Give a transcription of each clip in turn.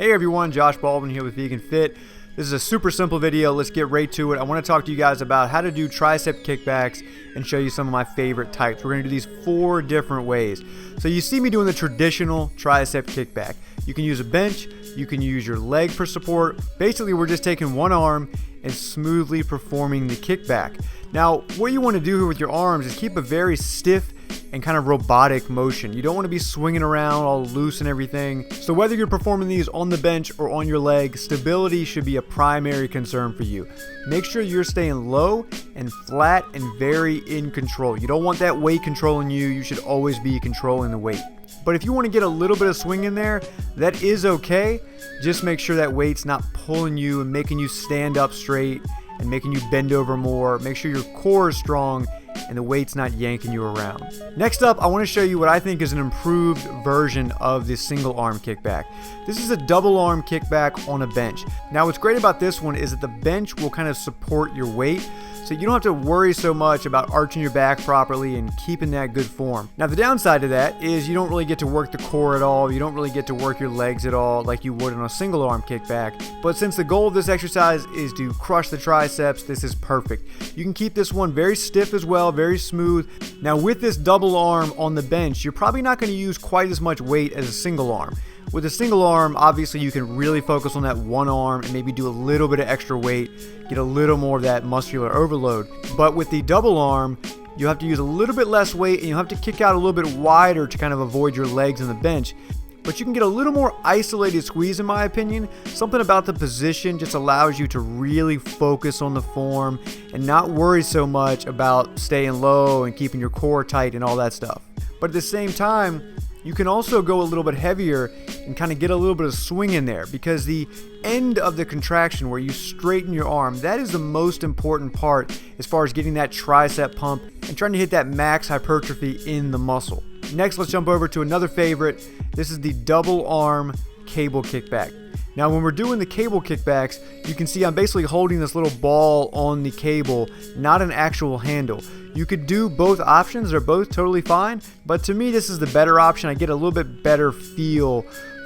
Hey everyone, Josh Baldwin here with Vegan Fit. This is a super simple video. Let's get right to it. I want to talk to you guys about how to do tricep kickbacks and show you some of my favorite types. We're going to do these 4 different ways. So you see me doing the traditional tricep kickback. You can use a bench, you can use your leg for support. Basically, we're just taking one arm and smoothly performing the kickback. Now, what you want to do here with your arms is keep a very stiff and kind of robotic motion. You don't want to be swinging around all loose and everything. So whether you're performing these on the bench or on your leg, stability should be a primary concern for you. Make sure you're staying low and flat and very in control. You don't want that weight controlling you. You should always be controlling the weight. But if you want to get a little bit of swing in there, that is okay. Just make sure that weight's not pulling you and making you stand up straight and making you bend over more. Make sure your core is strong and the weight's not yanking you around. Next up, I want to show you what I think is an improved version of this single arm kickback. This is a double arm kickback on a bench. Now what's great about this one is that the bench will kind of support your weight, so you don't have to worry so much about arching your back properly and keeping that good form. Now the downside to that is you don't really get to work the core at all. You don't really get to work your legs at all like you would on a single arm kickback. But since the goal of this exercise is to crush the triceps, this is perfect. You can keep this one very stiff as well, very smooth. Now with this double arm on the bench, you're probably not going to use quite as much weight as a single arm. With a single arm, obviously you can really focus on that one arm and maybe do a little bit of extra weight, get a little more of that muscular overload. But with the double arm, you have to use a little bit less weight and you have to kick out a little bit wider to kind of avoid your legs on the bench. But you can get a little more isolated squeeze in my opinion. Something about the position just allows you to really focus on the form and not worry so much about staying low and keeping your core tight and all that stuff. But at the same time, you can also go a little bit heavier and kind of get a little bit of swing in there, because the end of the contraction where you straighten your arm, that is the most important part as far as getting that tricep pump and trying to hit that max hypertrophy in the muscle. Next, let's jump over to another favorite. This is the double arm cable kickback. Now when we're doing the cable kickbacks, you can see I'm basically holding this little ball on the cable, not an actual handle. You could do both options, they're both totally fine, but to me this is the better option. I get a little bit better feel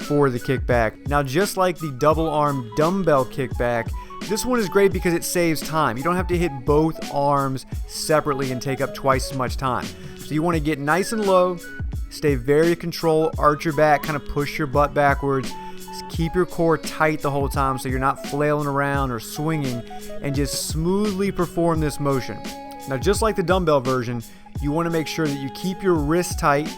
for the kickback. Now just like the double arm dumbbell kickback, this one is great because it saves time. You don't have to hit both arms separately and take up twice as much time. So you want to get nice and low, stay very controlled, arch your back, kind of push your butt backwards. Keep your core tight the whole time so you're not flailing around or swinging, and just smoothly perform this motion. Now just like the dumbbell version, you want to make sure that you keep your wrists tight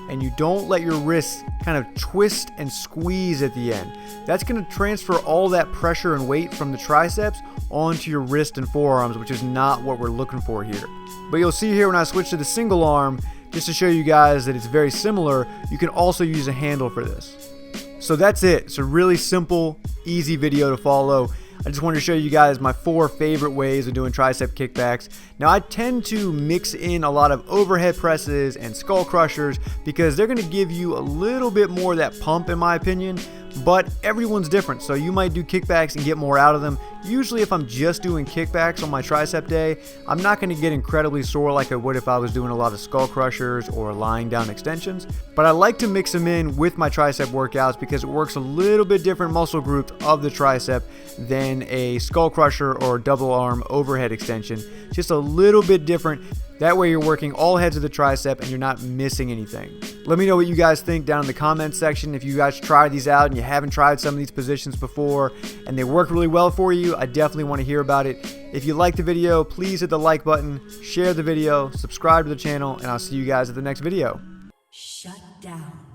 and you don't let your wrists kind of twist and squeeze at the end. That's going to transfer all that pressure and weight from the triceps onto your wrist and forearms, which is not what we're looking for here. But you'll see here when I switch to the single arm, just to show you guys that it's very similar, you can also use a handle for this. So that's it. It's a really simple, easy video to follow. I just wanted to show you guys my 4 favorite ways of doing tricep kickbacks. Now I tend to mix in a lot of overhead presses and skull crushers because they're going to give you a little bit more of that pump in my opinion, but everyone's different, so you might do kickbacks and get more out of them. Usually if I'm just doing kickbacks on my tricep day, I'm not going to get incredibly sore like I would if I was doing a lot of skull crushers or lying down extensions. But I like to mix them in with my tricep workouts because it works a little bit different muscle groups of the tricep than a skull crusher or double arm overhead extension. Just a little bit different. That way you're working all heads of the tricep and you're not missing anything. Let me know what you guys think down in the comments section. If you guys tried these out and you haven't tried some of these positions before and they work really well for you, I definitely want to hear about it. If you liked the video, please hit the like button, share the video, subscribe to the channel, and I'll see you guys at the next video. Shut down.